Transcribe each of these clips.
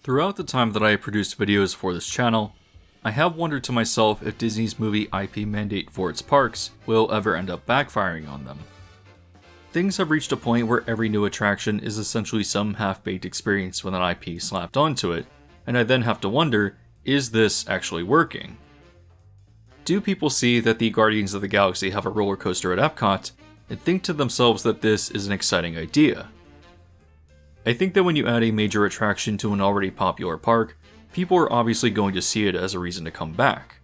Throughout the time that I have produced videos for this channel, I have wondered to myself if Disney's movie IP mandate for its parks will ever end up backfiring on them. Things have reached a point where every new attraction is essentially some half-baked experience with an IP slapped onto it, and I then have to wonder, is this actually working? Do people see that the Guardians of the Galaxy have a roller coaster at Epcot and think to themselves that this is an exciting idea? I think that when you add a major attraction to an already popular park, people are obviously going to see it as a reason to come back.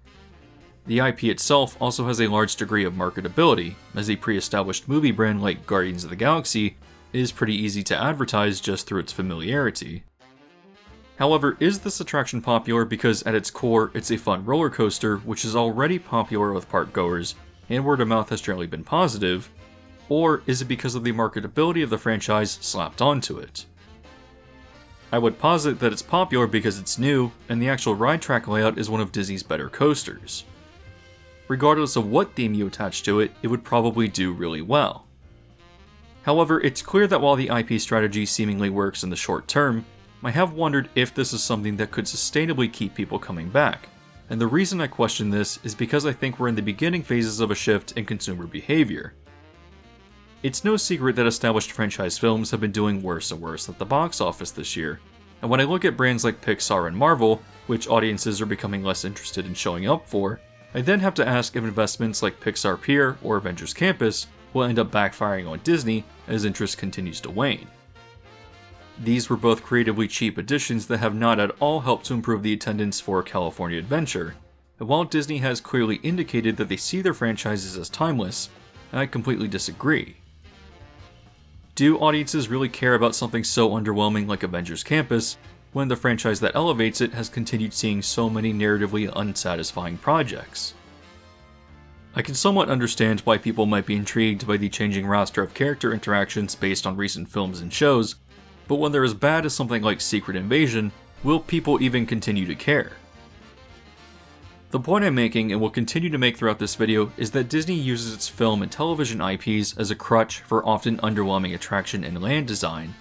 The IP itself also has a large degree of marketability, as a pre-established movie brand like Guardians of the Galaxy is pretty easy to advertise just through its familiarity. However, is this attraction popular because at its core it's a fun roller coaster which is already popular with park goers and word of mouth has generally been positive, or is it because of the marketability of the franchise slapped onto it? I would posit that it's popular because it's new, and the actual ride track layout is one of Disney's better coasters. Regardless of what theme you attach to it, it would probably do really well. However, it's clear that while the IP strategy seemingly works in the short term, I have wondered if this is something that could sustainably keep people coming back, and the reason I question this is because I think we're in the beginning phases of a shift in consumer behavior. It's no secret that established franchise films have been doing worse and worse at the box office this year, and when I look at brands like Pixar and Marvel, which audiences are becoming less interested in showing up for, I then have to ask if investments like Pixar Pier or Avengers Campus will end up backfiring on Disney as interest continues to wane. These were both creatively cheap additions that have not at all helped to improve the attendance for California Adventure, and while Disney has clearly indicated that they see their franchises as timeless, I completely disagree. Do audiences really care about something so underwhelming like Avengers Campus, when the franchise that elevates it has continued seeing so many narratively unsatisfying projects? I can somewhat understand why people might be intrigued by the changing roster of character interactions based on recent films and shows, but when they're as bad as something like Secret Invasion, will people even continue to care? The point I'm making, and will continue to make throughout this video, is that Disney uses its film and television IPs as a crutch for often underwhelming attraction and land design,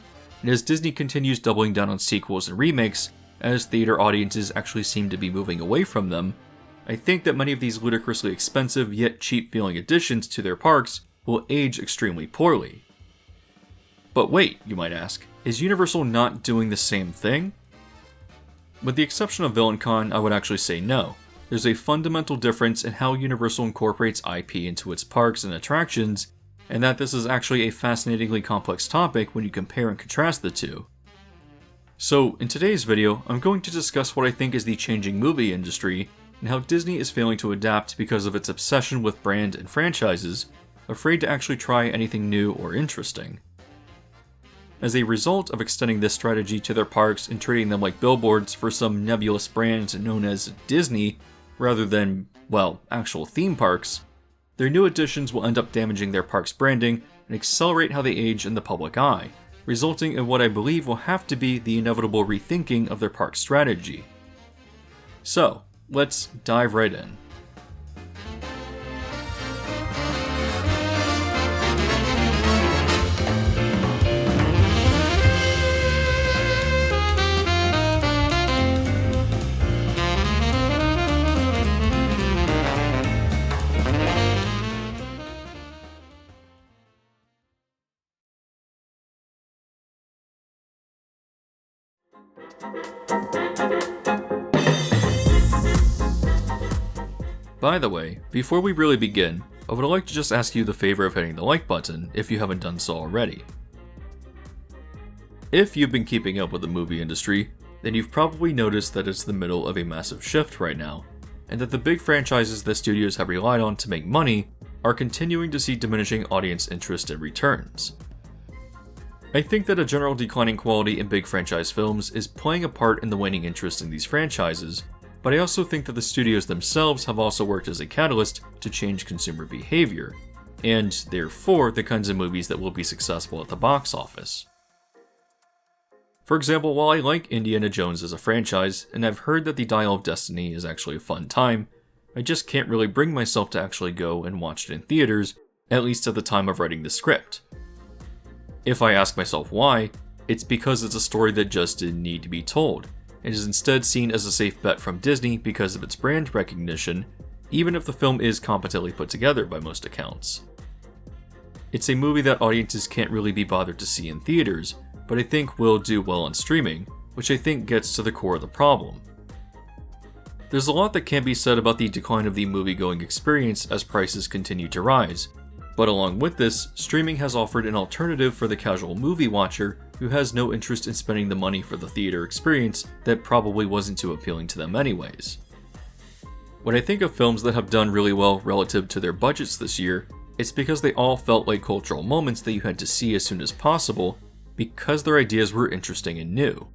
and as Disney continues doubling down on sequels and remakes, as theater audiences actually seem to be moving away from them, I think that many of these ludicrously expensive yet cheap-feeling additions to their parks will age extremely poorly. But wait, you might ask, is Universal not doing the same thing? With the exception of VillainCon, I would actually say no. There's a fundamental difference in how Universal incorporates IP into its parks and attractions, and that this is actually a fascinatingly complex topic when you compare and contrast the two. So, in today's video, I'm going to discuss what I think is the changing movie industry, and how Disney is failing to adapt because of its obsession with brand and franchises, afraid to actually try anything new or interesting. As a result of extending this strategy to their parks and treating them like billboards for some nebulous brand known as Disney, rather than, well, actual theme parks, their new additions will end up damaging their park's branding and accelerate how they age in the public eye, resulting in what I believe will have to be the inevitable rethinking of their park strategy. So, let's dive right in. By the way, before we really begin, I would like to just ask you the favor of hitting the like button if you haven't done so already. If you've been keeping up with the movie industry, then you've probably noticed that it's the middle of a massive shift right now, and that the big franchises that studios have relied on to make money are continuing to see diminishing audience interest and returns. I think that a general declining quality in big franchise films is playing a part in the waning interest in these franchises, but I also think that the studios themselves have also worked as a catalyst to change consumer behavior, and therefore the kinds of movies that will be successful at the box office. For example, while I like Indiana Jones as a franchise, and I've heard that the Dial of Destiny is actually a fun time, I just can't really bring myself to actually go and watch it in theaters, at least at the time of writing the script. If I ask myself why, it's because it's a story that just didn't need to be told, and is instead seen as a safe bet from Disney because of its brand recognition, even if the film is competently put together by most accounts. It's a movie that audiences can't really be bothered to see in theaters, but I think will do well on streaming, which I think gets to the core of the problem. There's a lot that can be said about the decline of the movie-going experience as prices continue to rise, but along with this, streaming has offered an alternative for the casual movie watcher who has no interest in spending the money for the theater experience that probably wasn't too appealing to them anyways. When I think of films that have done really well relative to their budgets this year, it's because they all felt like cultural moments that you had to see as soon as possible because their ideas were interesting and new.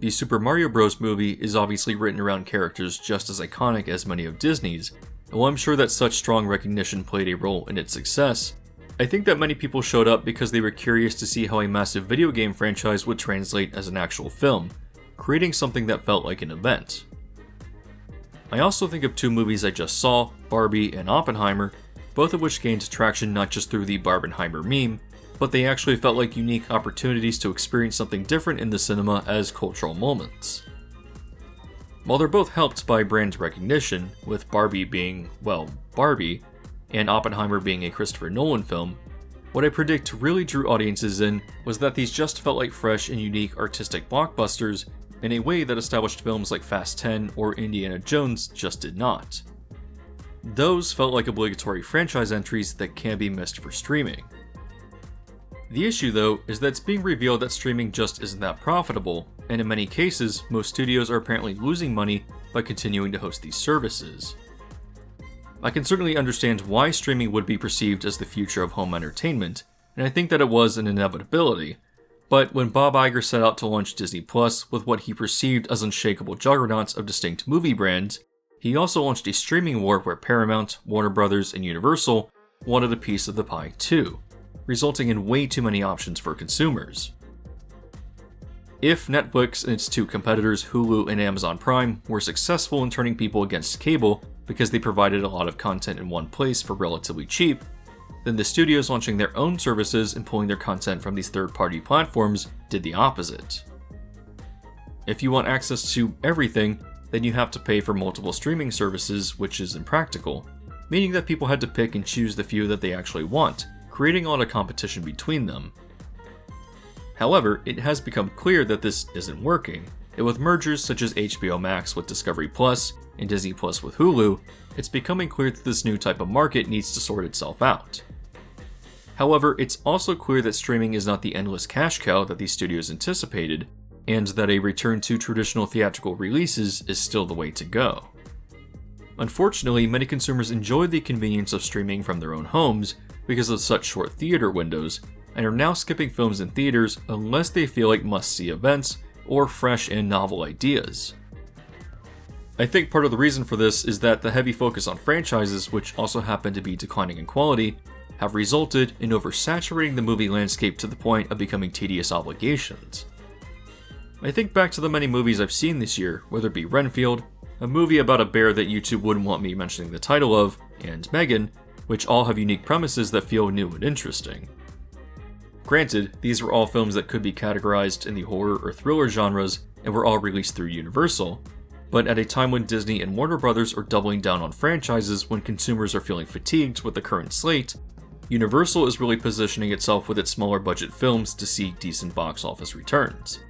The Super Mario Bros. Movie is obviously written around characters just as iconic as many of Disney's, and while I'm sure that such strong recognition played a role in its success, I think that many people showed up because they were curious to see how a massive video game franchise would translate as an actual film, creating something that felt like an event. I also think of two movies I just saw, Barbie and Oppenheimer, both of which gained traction not just through the Barbenheimer meme, but they actually felt like unique opportunities to experience something different in the cinema as cultural moments. While they're both helped by brand recognition, with Barbie being, well, Barbie, and Oppenheimer being a Christopher Nolan film, what I predict really drew audiences in was that these just felt like fresh and unique artistic blockbusters in a way that established films like Fast 10 or Indiana Jones just did not. Those felt like obligatory franchise entries that can be missed for streaming. The issue, though, is that it's being revealed that streaming just isn't that profitable, and in many cases, most studios are apparently losing money by continuing to host these services. I can certainly understand why streaming would be perceived as the future of home entertainment, and I think that it was an inevitability, but when Bob Iger set out to launch Disney Plus with what he perceived as unshakable juggernauts of distinct movie brands, he also launched a streaming war where Paramount, Warner Brothers, and Universal wanted a piece of the pie too, resulting in way too many options for consumers. If Netflix and its two competitors, Hulu and Amazon Prime, were successful in turning people against cable because they provided a lot of content in one place for relatively cheap, then the studios launching their own services and pulling their content from these third-party platforms did the opposite. If you want access to everything, then you have to pay for multiple streaming services, which is impractical, meaning that people had to pick and choose the few that they actually want, creating a lot of competition between them. However, it has become clear that this isn't working, and with mergers such as HBO Max with Discovery Plus and Disney Plus with Hulu, it's becoming clear that this new type of market needs to sort itself out. However, it's also clear that streaming is not the endless cash cow that these studios anticipated, and that a return to traditional theatrical releases is still the way to go. Unfortunately, many consumers enjoy the convenience of streaming from their own homes because of such short theater windows, and are now skipping films in theaters unless they feel like must-see events or fresh and novel ideas. I think part of the reason for this is that the heavy focus on franchises, which also happen to be declining in quality, have resulted in oversaturating the movie landscape to the point of becoming tedious obligations. I think back to the many movies I've seen this year, whether it be Renfield, a movie about a bear that YouTube wouldn't want me mentioning the title of, and Megan, which all have unique premises that feel new and interesting. Granted, these were all films that could be categorized in the horror or thriller genres and were all released through Universal, but at a time when Disney and Warner Brothers are doubling down on franchises when consumers are feeling fatigued with the current slate, Universal is really positioning itself with its smaller budget films to see decent box office returns.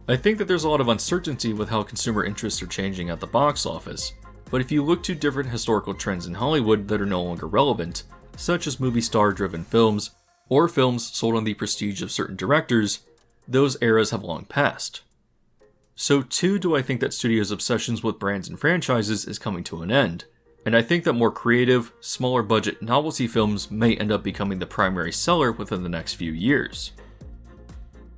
I think that there's a lot of uncertainty with how consumer interests are changing at the box office, but if you look to different historical trends in Hollywood that are no longer relevant, such as movie star-driven films, or films sold on the prestige of certain directors, those eras have long passed. So too do I think that studios' obsessions with brands and franchises is coming to an end, and I think that more creative, smaller budget novelty films may end up becoming the primary seller within the next few years.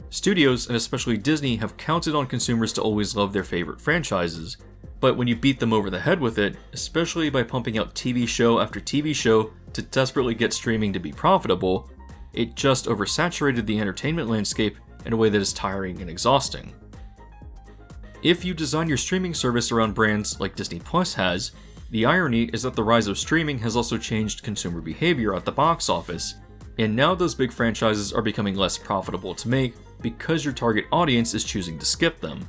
Studios, and especially Disney, have counted on consumers to always love their favorite franchises, but when you beat them over the head with it, especially by pumping out TV show after TV show to desperately get streaming to be profitable, it just oversaturated the entertainment landscape in a way that is tiring and exhausting. If you design your streaming service around brands like Disney Plus has, the irony is that the rise of streaming has also changed consumer behavior at the box office, And now those big franchises are becoming less profitable to make because your target audience is choosing to skip them.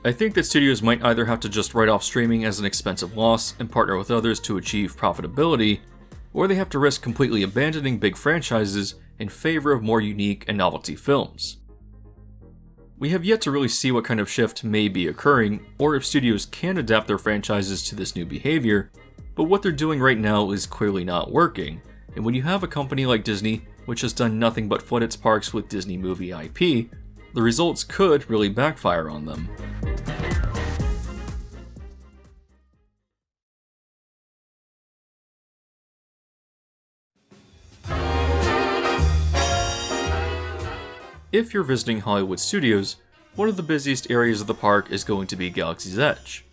I think that studios might either have to just write off streaming as an expensive loss and partner with others to achieve profitability, or they have to risk completely abandoning big franchises in favor of more unique and novelty films. We have yet to really see what kind of shift may be occurring, or if studios can adapt their franchises to this new behavior, but what they're doing right now is clearly not working, and when you have a company like Disney, which has done nothing but flood its parks with Disney movie IP, the results could really backfire on them. If you're visiting Hollywood studios, one of the busiest areas of the park is going to be Galaxy's Edge.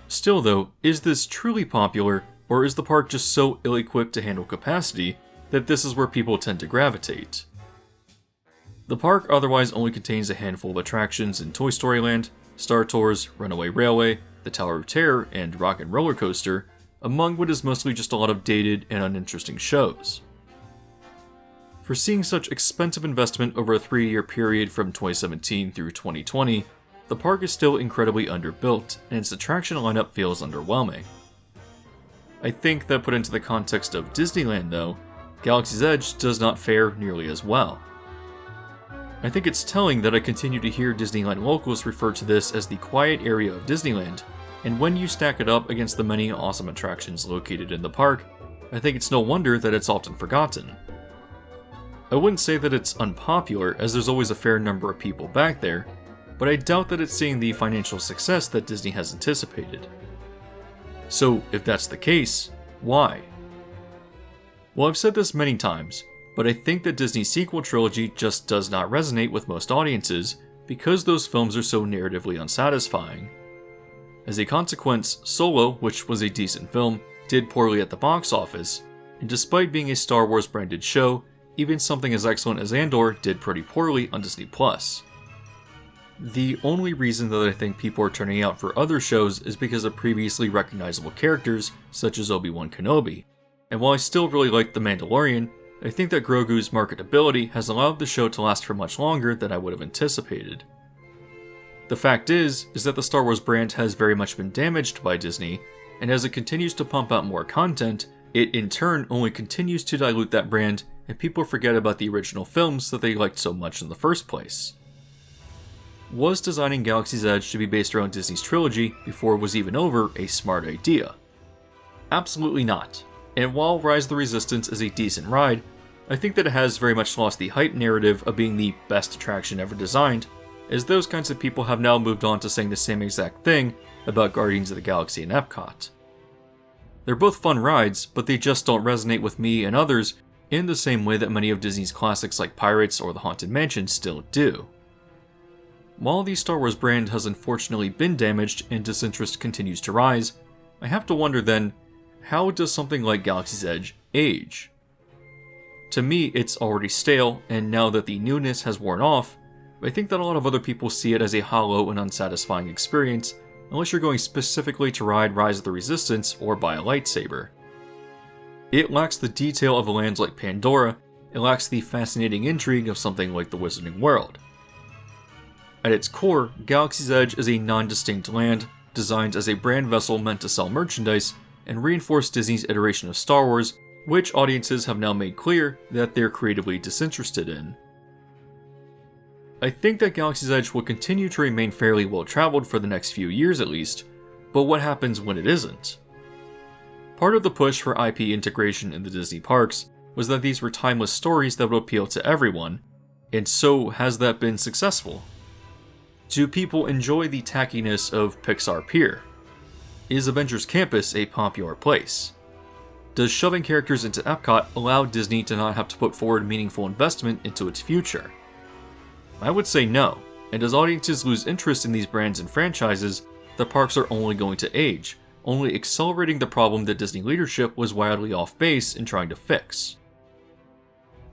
Still though, is this truly popular, or is the park just so ill-equipped to handle capacity that this is where people tend to gravitate? The park otherwise only contains a handful of attractions in Toy Story Land, Star Tours, Runaway Railway, the Tower of Terror, and Rock and Roller Coaster, among what is mostly just a lot of dated and uninteresting shows. For seeing such expensive investment over a 3-year period from 2017 through 2020, the park is still incredibly underbuilt, and its attraction lineup feels underwhelming. I think that put into the context of Disneyland though, Galaxy's Edge does not fare nearly as well. I think it's telling that I continue to hear Disneyland locals refer to this as the quiet area of Disneyland, and when you stack it up against the many awesome attractions located in the park, I think it's no wonder that it's often forgotten. I wouldn't say that it's unpopular, as there's always a fair number of people back there, but I doubt that it's seeing the financial success that Disney has anticipated. So, if that's the case, why? Well, I've said this many times, but I think that Disney's sequel trilogy just does not resonate with most audiences because those films are so narratively unsatisfying. As a consequence, Solo, which was a decent film, did poorly at the box office, and despite being a Star Wars branded show, even something as excellent as Andor did pretty poorly on Disney+. The only reason that I think people are turning out for other shows is because of previously recognizable characters, such as Obi-Wan Kenobi. And while I still really like The Mandalorian, I think that Grogu's marketability has allowed the show to last for much longer than I would have anticipated. The fact is that the Star Wars brand has very much been damaged by Disney, and as it continues to pump out more content, it in turn only continues to dilute that brand, and people forget about the original films that they liked so much in the first place. Was designing Galaxy's Edge to be based around Disney's trilogy before it was even over a smart idea? Absolutely not. And while Rise of the Resistance is a decent ride, I think that it has very much lost the hype narrative of being the best attraction ever designed, as those kinds of people have now moved on to saying the same exact thing about Guardians of the Galaxy and Epcot. They're both fun rides, but they just don't resonate with me and others in the same way that many of Disney's classics like Pirates or The Haunted Mansion still do. While the Star Wars brand has unfortunately been damaged and disinterest continues to rise, I have to wonder then, how does something like Galaxy's Edge age? To me, it's already stale, and now that the newness has worn off, I think that a lot of other people see it as a hollow and unsatisfying experience, unless you're going specifically to ride Rise of the Resistance or buy a lightsaber. It lacks the detail of a land like Pandora, it lacks the fascinating intrigue of something like the Wizarding World. At its core, Galaxy's Edge is a non-distinct land, designed as a brand vessel meant to sell merchandise, and reinforce Disney's iteration of Star Wars, which audiences have now made clear that they're creatively disinterested in. I think that Galaxy's Edge will continue to remain fairly well-traveled for the next few years at least, but what happens when it isn't? Part of the push for IP integration in the Disney parks was that these were timeless stories that would appeal to everyone, and so has that been successful? Do people enjoy the tackiness of Pixar Pier? Is Avengers Campus a popular place? Does shoving characters into Epcot allow Disney to not have to put forward meaningful investment into its future? I would say no, and as audiences lose interest in these brands and franchises, the parks are only going to age, only accelerating the problem that Disney leadership was wildly off base in trying to fix.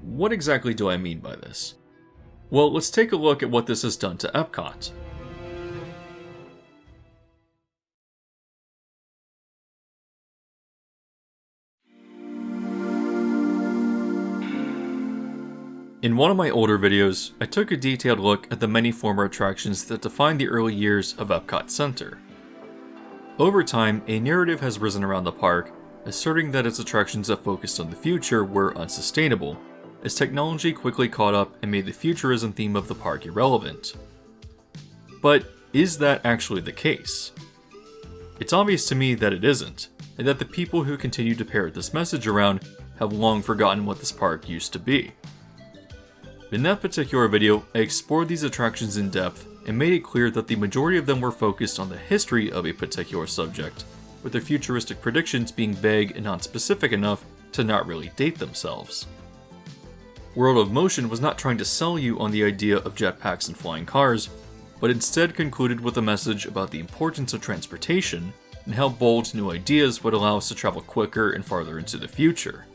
What exactly do I mean by this? Well, let's take a look at what this has done to Epcot. In one of my older videos, I took a detailed look at the many former attractions that defined the early years of Epcot Center. Over time, a narrative has risen around the park, asserting that its attractions that focused on the future were unsustainable, as technology quickly caught up and made the futurism theme of the park irrelevant. But is that actually the case? It's obvious to me that it isn't, and that the people who continue to parrot this message around have long forgotten what this park used to be. In that particular video, I explored these attractions in depth and made it clear that the majority of them were focused on the history of a particular subject, with their futuristic predictions being vague and non-specific enough to not really date themselves. World of Motion was not trying to sell you on the idea of jetpacks and flying cars, but instead concluded with a message about the importance of transportation and how bold new ideas would allow us to travel quicker and farther into the future.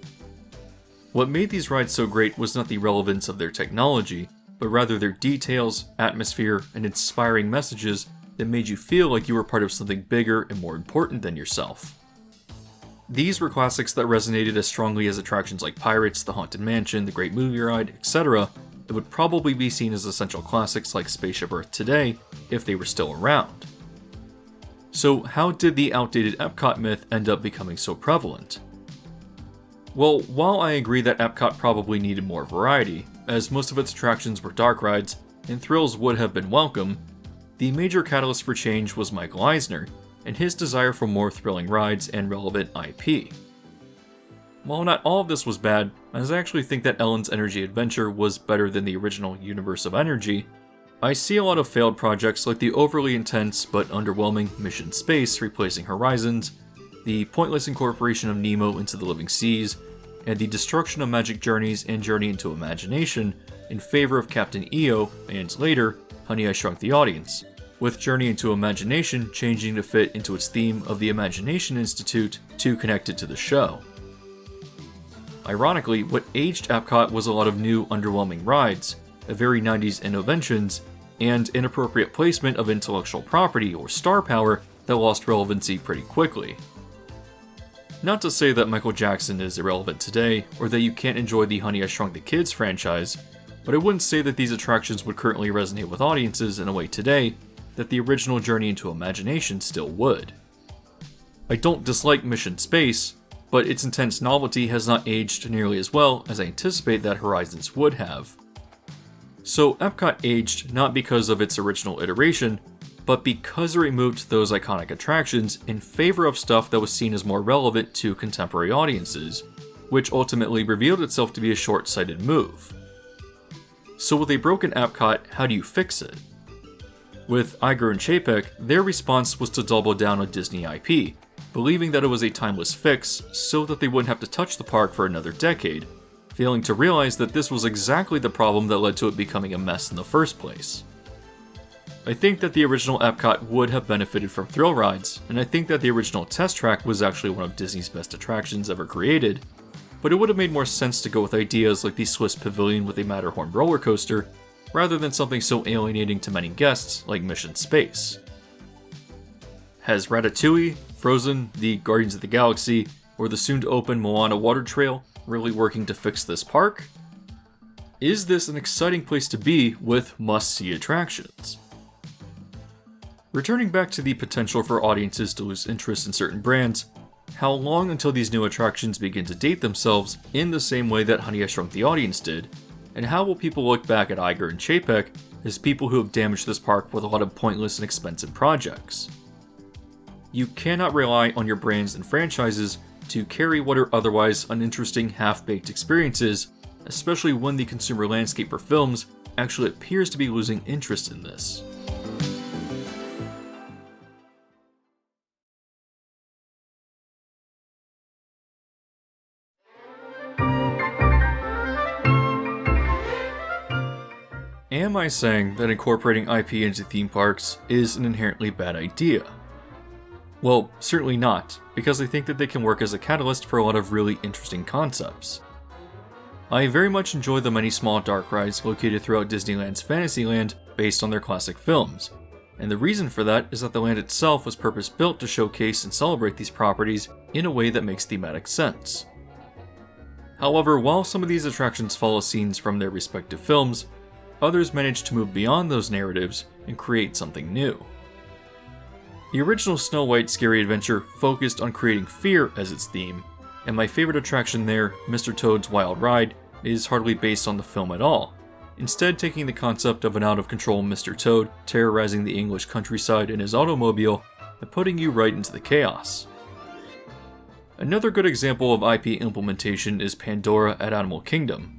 What made these rides so great was not the relevance of their technology, but rather their details, atmosphere, and inspiring messages that made you feel like you were part of something bigger and more important than yourself. These were classics that resonated as strongly as attractions like Pirates, The Haunted Mansion, The Great Movie Ride, etc. that would probably be seen as essential classics like Spaceship Earth today if they were still around. So how did the outdated Epcot myth end up becoming so prevalent? Well, while I agree that Epcot probably needed more variety, as most of its attractions were dark rides, and thrills would have been welcome, the major catalyst for change was Michael Eisner, and his desire for more thrilling rides and relevant IP. While not all of this was bad, as I actually think that Ellen's Energy Adventure was better than the original Universe of Energy, I see a lot of failed projects like the overly intense but underwhelming Mission Space replacing Horizons, the pointless incorporation of Nemo into the Living Seas, and the destruction of Magic Journeys and Journey into Imagination in favor of Captain EO and, later, Honey, I Shrunk the Audience, with Journey into Imagination changing to fit into its theme of the Imagination Institute to connect it to the show. Ironically, what aged Epcot was a lot of new, underwhelming rides, a very 90s innovations, and inappropriate placement of intellectual property or star power that lost relevancy pretty quickly. Not to say that Michael Jackson is irrelevant today, or that you can't enjoy the Honey, I Shrunk the Kids franchise, but I wouldn't say that these attractions would currently resonate with audiences in a way today that the original Journey into Imagination still would. I don't dislike Mission Space, but its intense novelty has not aged nearly as well as I anticipate that Horizons would have. So Epcot aged not because of its original iteration, but because it removed those iconic attractions in favor of stuff that was seen as more relevant to contemporary audiences, which ultimately revealed itself to be a short-sighted move. So with a broken Epcot, how do you fix it? With Iger and Chapek, their response was to double down on Disney IP, believing that it was a timeless fix so that they wouldn't have to touch the park for another decade, failing to realize that this was exactly the problem that led to it becoming a mess in the first place. I think that the original Epcot would have benefited from thrill rides, and I think that the original Test Track was actually one of Disney's best attractions ever created, but it would have made more sense to go with ideas like the Swiss Pavilion with a Matterhorn roller coaster, rather than something so alienating to many guests like Mission Space. Has Ratatouille, Frozen, the Guardians of the Galaxy, or the soon-to-open Moana water trail really working to fix this park? Is this an exciting place to be with must-see attractions? Returning back to the potential for audiences to lose interest in certain brands, how long until these new attractions begin to date themselves in the same way that Honey, I Shrunk the Audience did, and how will people look back at Iger and Chapek as people who have damaged this park with a lot of pointless and expensive projects? You cannot rely on your brands and franchises to carry what are otherwise uninteresting, half-baked experiences, especially when the consumer landscape for films actually appears to be losing interest in this. Am I saying that incorporating IP into theme parks is an inherently bad idea? Well, certainly not, because I think that they can work as a catalyst for a lot of really interesting concepts. I very much enjoy the many small dark rides located throughout Disneyland's Fantasyland based on their classic films, and the reason for that is that the land itself was purpose-built to showcase and celebrate these properties in a way that makes thematic sense. However, while some of these attractions follow scenes from their respective films, others manage to move beyond those narratives and create something new. The original Snow White Scary Adventure focused on creating fear as its theme, and my favorite attraction there, Mr. Toad's Wild Ride, is hardly based on the film at all, instead taking the concept of an out-of-control Mr. Toad terrorizing the English countryside in his automobile and putting you right into the chaos. Another good example of IP implementation is Pandora at Animal Kingdom.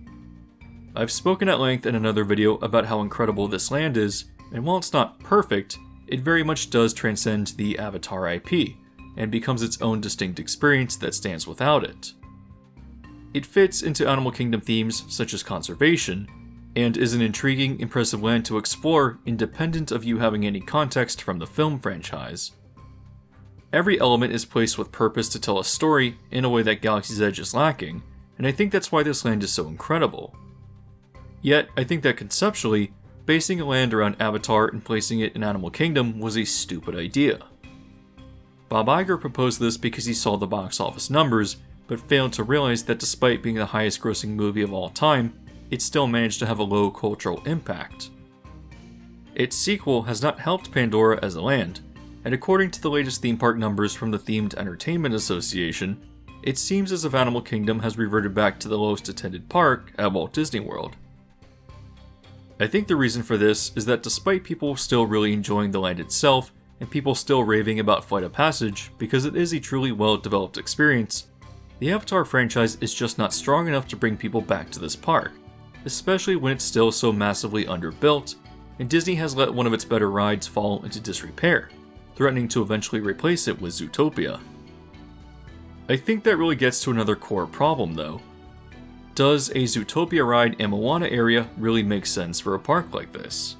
I've spoken at length in another video about how incredible this land is, and while it's not perfect, it very much does transcend the Avatar IP, and becomes its own distinct experience that stands without it. It fits into Animal Kingdom themes such as conservation, and is an intriguing, impressive land to explore independent of you having any context from the film franchise. Every element is placed with purpose to tell a story in a way that Galaxy's Edge is lacking, and I think that's why this land is so incredible. Yet, I think that conceptually, basing a land around Avatar and placing it in Animal Kingdom was a stupid idea. Bob Iger proposed this because he saw the box office numbers, but failed to realize that despite being the highest grossing movie of all time, it still managed to have a low cultural impact. Its sequel has not helped Pandora as a land, and according to the latest theme park numbers from the Themed Entertainment Association, it seems as if Animal Kingdom has reverted back to the lowest attended park at Walt Disney World. I think the reason for this is that despite people still really enjoying the land itself, and people still raving about Flight of Passage because it is a truly well-developed experience, the Avatar franchise is just not strong enough to bring people back to this park, especially when it's still so massively underbuilt, and Disney has let one of its better rides fall into disrepair, threatening to eventually replace it with Zootopia. I think that really gets to another core problem though. Does a Zootopia ride in Moana area really make sense for a park like this?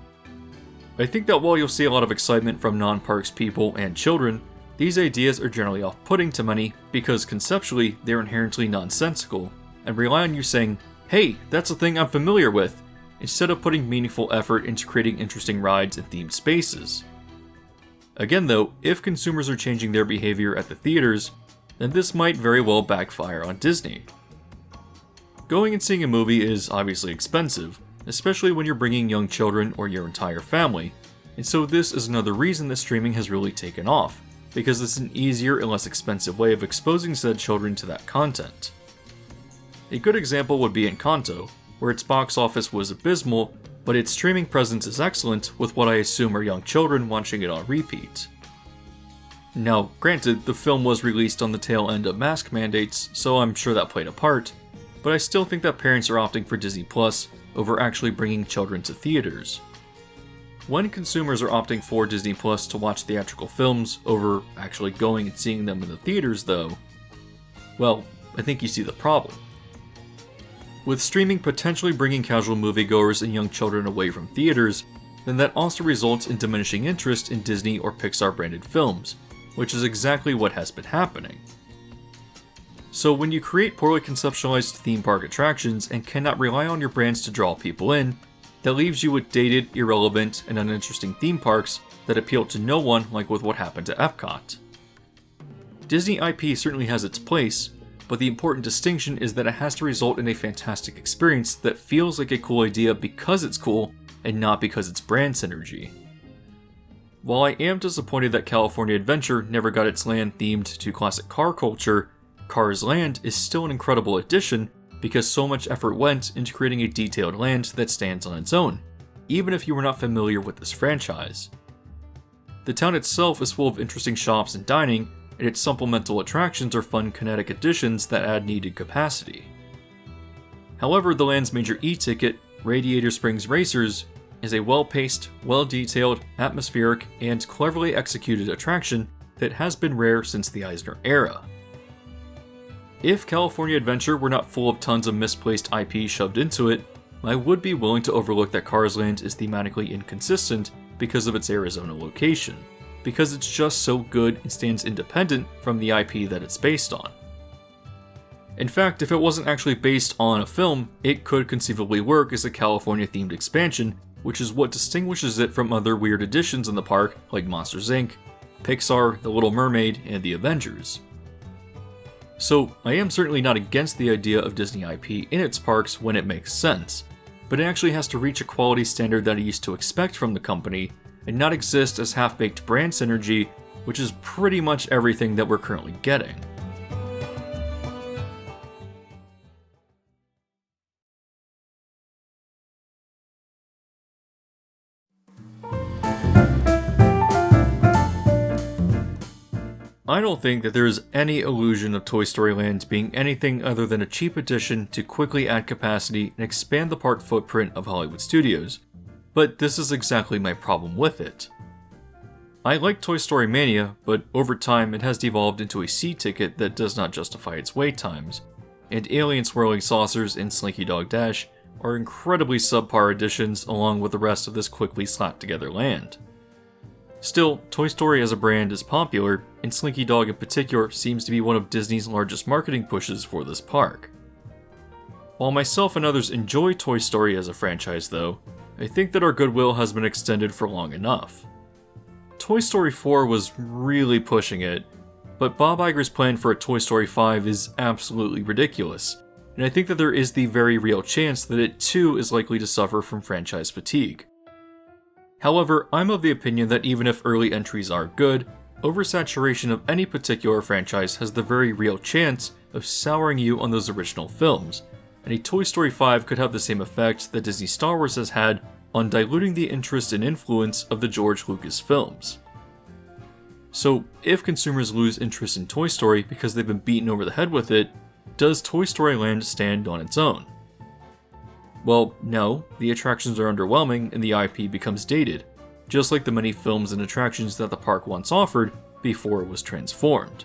I think that while you'll see a lot of excitement from non-parks people and children, these ideas are generally off-putting to many because conceptually they're inherently nonsensical and rely on you saying, "Hey, that's a thing I'm familiar with," instead of putting meaningful effort into creating interesting rides and themed spaces. Again though, if consumers are changing their behavior at the theaters, then this might very well backfire on Disney. Going and seeing a movie is obviously expensive, especially when you're bringing young children or your entire family, and so this is another reason that streaming has really taken off, because it's an easier and less expensive way of exposing said children to that content. A good example would be Encanto, where its box office was abysmal, but its streaming presence is excellent with what I assume are young children watching it on repeat. Now, granted, the film was released on the tail end of mask mandates, so I'm sure that played a part, but I still think that parents are opting for Disney Plus over actually bringing children to theaters. When consumers are opting for Disney Plus to watch theatrical films over actually going and seeing them in the theaters though, well, I think you see the problem. With streaming potentially bringing casual moviegoers and young children away from theaters, then that also results in diminishing interest in Disney or Pixar branded films, which is exactly what has been happening. So when you create poorly conceptualized theme park attractions and cannot rely on your brands to draw people in, that leaves you with dated, irrelevant, and uninteresting theme parks that appeal to no one, like with what happened to Epcot. Disney IP certainly has its place, but the important distinction is that it has to result in a fantastic experience that feels like a cool idea because it's cool, and not because it's brand synergy. While I am disappointed that California Adventure never got its land themed to classic car culture, Cars Land is still an incredible addition because so much effort went into creating a detailed land that stands on its own, even if you were not familiar with this franchise. The town itself is full of interesting shops and dining, and its supplemental attractions are fun kinetic additions that add needed capacity. However, the land's major e-ticket, Radiator Springs Racers, is a well-paced, well-detailed, atmospheric, and cleverly executed attraction that has been rare since the Eisner era. If California Adventure were not full of tons of misplaced IP shoved into it, I would be willing to overlook that Cars Land is thematically inconsistent because of its Arizona location, because it's just so good and stands independent from the IP that it's based on. In fact, if it wasn't actually based on a film, it could conceivably work as a California-themed expansion, which is what distinguishes it from other weird additions in the park like Monsters Inc., Pixar, The Little Mermaid, and The Avengers. So I am certainly not against the idea of Disney IP in its parks when it makes sense, but it actually has to reach a quality standard that I used to expect from the company, and not exist as half-baked brand synergy, which is pretty much everything that we're currently getting. I don't think that there is any illusion of Toy Story Land being anything other than a cheap addition to quickly add capacity and expand the park footprint of Hollywood studios, but this is exactly my problem with it. I like Toy Story Mania, but over time it has devolved into a seat ticket that does not justify its wait times, and Alien Swirling Saucers and Slinky Dog Dash are incredibly subpar additions along with the rest of this quickly slapped together land. Still, Toy Story as a brand is popular, and Slinky Dog in particular seems to be one of Disney's largest marketing pushes for this park. While myself and others enjoy Toy Story as a franchise though, I think that our goodwill has been extended for long enough. Toy Story 4 was really pushing it, but Bob Iger's plan for a Toy Story 5 is absolutely ridiculous, and I think that there is the very real chance that it too is likely to suffer from franchise fatigue. However, I'm of the opinion that even if early entries are good, oversaturation of any particular franchise has the very real chance of souring you on those original films, and a Toy Story 5 could have the same effect that Disney Star Wars has had on diluting the interest and influence of the George Lucas films. So, if consumers lose interest in Toy Story because they've been beaten over the head with it, does Toy Story Land stand on its own? Well, no, the attractions are underwhelming and the IP becomes dated, just like the many films and attractions that the park once offered before it was transformed.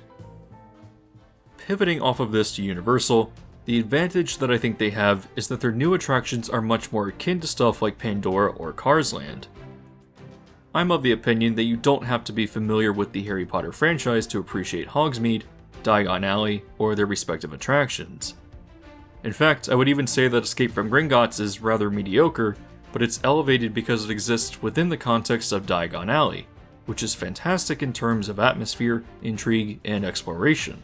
Pivoting off of this to Universal, the advantage that I think they have is that their new attractions are much more akin to stuff like Pandora or Cars Land. I'm of the opinion that you don't have to be familiar with the Harry Potter franchise to appreciate Hogsmeade, Diagon Alley, or their respective attractions. In fact, I would even say that Escape from Gringotts is rather mediocre, but it's elevated because it exists within the context of Diagon Alley, which is fantastic in terms of atmosphere, intrigue, and exploration.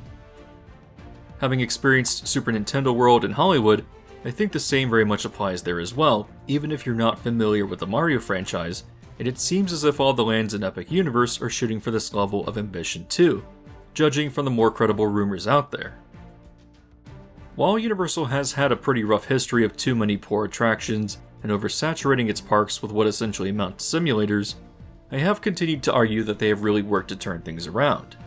Having experienced Super Nintendo World in Hollywood, I think the same very much applies there as well, even if you're not familiar with the Mario franchise, and it seems as if all the lands in Epic Universe are shooting for this level of ambition too, judging from the more credible rumors out there. While Universal has had a pretty rough history of too many poor attractions and oversaturating its parks with what essentially amount to simulators, I have continued to argue that they have really worked to turn things around.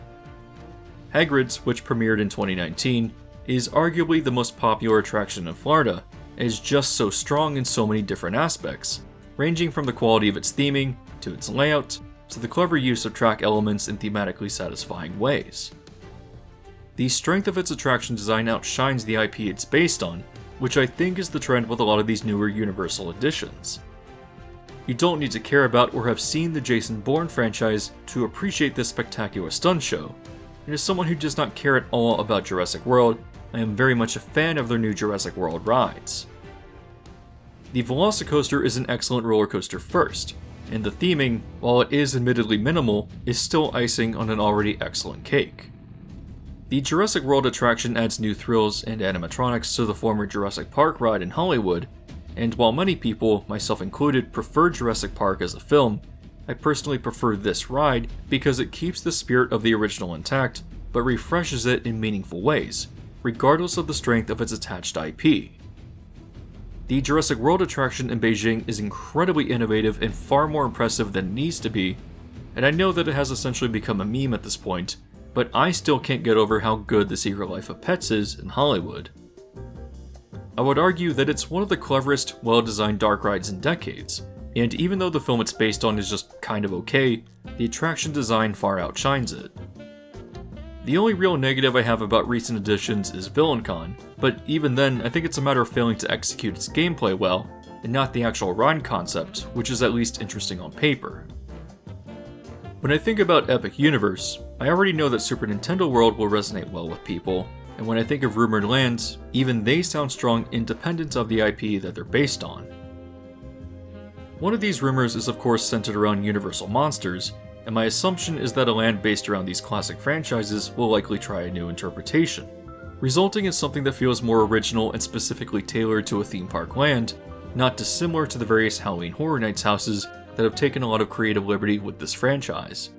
Hagrid's, which premiered in 2019, is arguably the most popular attraction in Florida, and is just so strong in so many different aspects, ranging from the quality of its theming, to its layout, to the clever use of track elements in thematically satisfying ways. The strength of its attraction design outshines the IP it's based on, which I think is the trend with a lot of these newer Universal additions. You don't need to care about or have seen the Jason Bourne franchise to appreciate this spectacular stunt show, and as someone who does not care at all about Jurassic World, I am very much a fan of their new Jurassic World rides. The Velocicoaster is an excellent roller coaster first, and the theming, while it is admittedly minimal, is still icing on an already excellent cake. The Jurassic World attraction adds new thrills and animatronics to the former Jurassic Park ride in Hollywood, and while many people, myself included, prefer Jurassic Park as a film, I personally prefer this ride because it keeps the spirit of the original intact, but refreshes it in meaningful ways, regardless of the strength of its attached IP. The Jurassic World attraction in Beijing is incredibly innovative and far more impressive than it needs to be, and I know that it has essentially become a meme at this point, but I still can't get over how good The Secret Life of Pets is in Hollywood. I would argue that it's one of the cleverest, well-designed dark rides in decades, and even though the film it's based on is just kind of okay, the attraction design far outshines it. The only real negative I have about recent additions is VillainCon, but even then I think it's a matter of failing to execute its gameplay well, and not the actual ride concept, which is at least interesting on paper. When I think about Epic Universe, I already know that Super Nintendo World will resonate well with people, and when I think of Rumored Lands, even they sound strong independent of the IP that they're based on. One of these rumors is of course centered around Universal Monsters, and my assumption is that a land based around these classic franchises will likely try a new interpretation. resulting in something that feels more original and specifically tailored to a theme park land, not dissimilar to the various Halloween Horror Nights houses that have taken a lot of creative liberty with this franchise.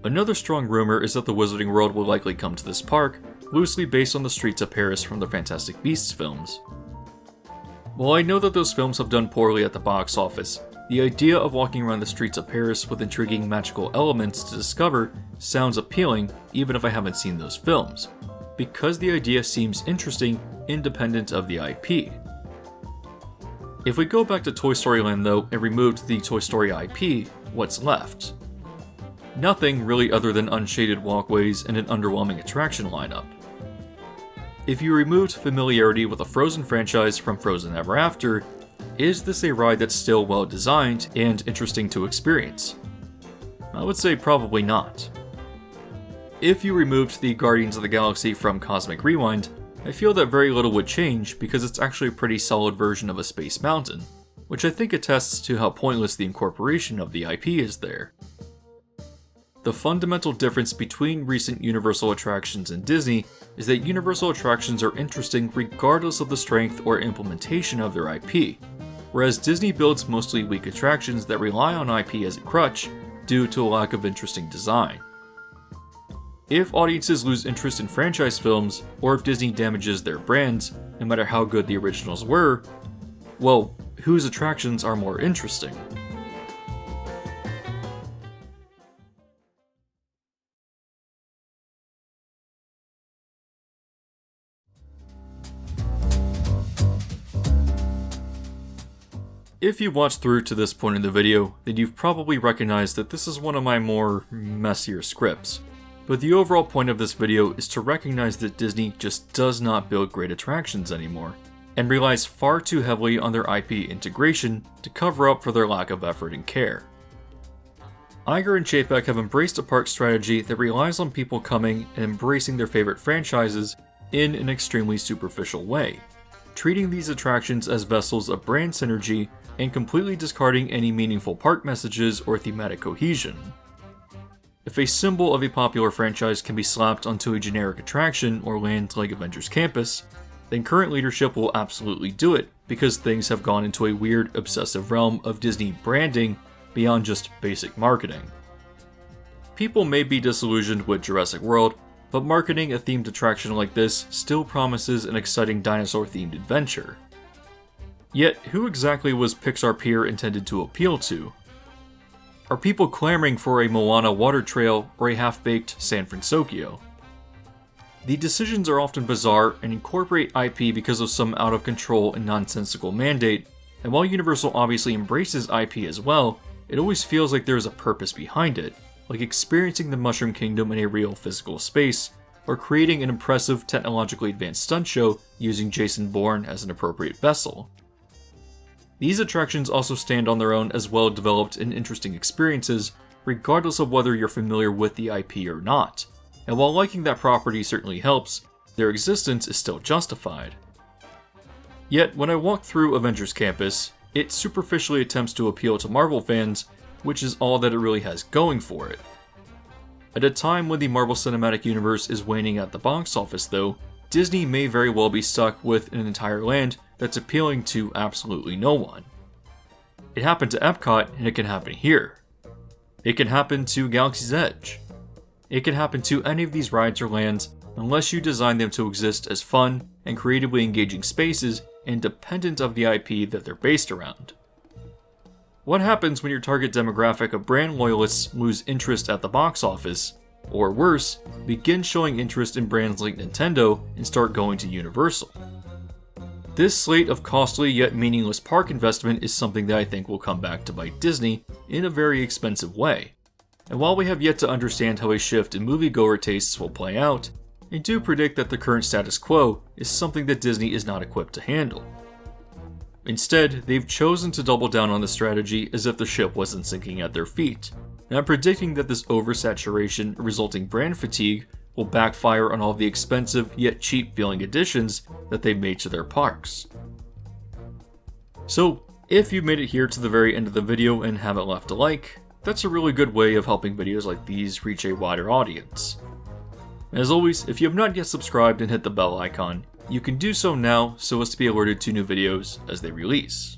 Another strong rumor is that the Wizarding World will likely come to this park, loosely based on the streets of Paris from the Fantastic Beasts films. While I know that those films have done poorly at the box office, the idea of walking around the streets of Paris with intriguing magical elements to discover sounds appealing even if I haven't seen those films, because the idea seems interesting independent of the IP. If we go back to Toy Story Land though and removed the Toy Story IP, what's left? Nothing really other than unshaded walkways and an underwhelming attraction lineup. If you removed familiarity with the Frozen franchise from Frozen Ever After, is this a ride that's still well designed and interesting to experience? I would say probably not. If you removed the Guardians of the Galaxy from Cosmic Rewind, I feel that very little would change because it's actually a pretty solid version of a Space Mountain, which I think attests to how pointless the incorporation of the IP is there. The fundamental difference between recent Universal attractions and Disney is that Universal attractions are interesting regardless of the strength or implementation of their IP, whereas Disney builds mostly weak attractions that rely on IP as a crutch due to a lack of interesting design. If audiences lose interest in franchise films, or if Disney damages their brands, no matter how good the originals were, well, whose attractions are more interesting? If you've watched through to this point in the video, then you've probably recognized that this is one of my more messier scripts. But the overall point of this video is to recognize that Disney just does not build great attractions anymore, and relies far too heavily on their IP integration to cover up for their lack of effort and care. Iger and Chapek have embraced a park strategy that relies on people coming and embracing their favorite franchises in an extremely superficial way, treating these attractions as vessels of brand synergy and completely discarding any meaningful park messages or thematic cohesion. If a symbol of a popular franchise can be slapped onto a generic attraction or land like Avengers Campus, then current leadership will absolutely do it because things have gone into a weird, obsessive realm of Disney branding beyond just basic marketing. People may be disillusioned with Jurassic World, but marketing a themed attraction like this still promises an exciting dinosaur-themed adventure. Yet, who exactly was Pixar Pier intended to appeal to? Are people clamoring for a Moana water trail or a half-baked San Francisco? The decisions are often bizarre and incorporate IP because of some out-of-control and nonsensical mandate, and while Universal obviously embraces IP as well, it always feels like there is a purpose behind it, like experiencing the Mushroom Kingdom in a real physical space, or creating an impressive technologically advanced stunt show using Jason Bourne as an appropriate vessel. These attractions also stand on their own as well-developed and interesting experiences, regardless of whether you're familiar with the IP or not, and while liking that property certainly helps, their existence is still justified. Yet, when I walk through Avengers Campus, it superficially attempts to appeal to Marvel fans, which is all that it really has going for it. At a time when the Marvel Cinematic Universe is waning at the box office though, Disney may very well be stuck with an entire land that's appealing to absolutely no one. It happened to Epcot, and it can happen here. It can happen to Galaxy's Edge. It can happen to any of these rides or lands unless you design them to exist as fun and creatively engaging spaces independent of the IP that they're based around. What happens when your target demographic of brand loyalists lose interest at the box office, or worse, begin showing interest in brands like Nintendo and start going to Universal? This slate of costly yet meaningless park investment is something that I think will come back to bite Disney in a very expensive way. And while we have yet to understand how a shift in moviegoer tastes will play out, I do predict that the current status quo is something that Disney is not equipped to handle. Instead, they've chosen to double down on the strategy as if the ship wasn't sinking at their feet, and I'm predicting that this oversaturation resulting brand fatigue will backfire on all the expensive yet cheap feeling additions that they've made to their parks. So, if you've made it here to the very end of the video and haven't left a like, that's a really good way of helping videos like these reach a wider audience. As always, if you have not yet subscribed and hit the bell icon, you can do so now so as to be alerted to new videos as they release.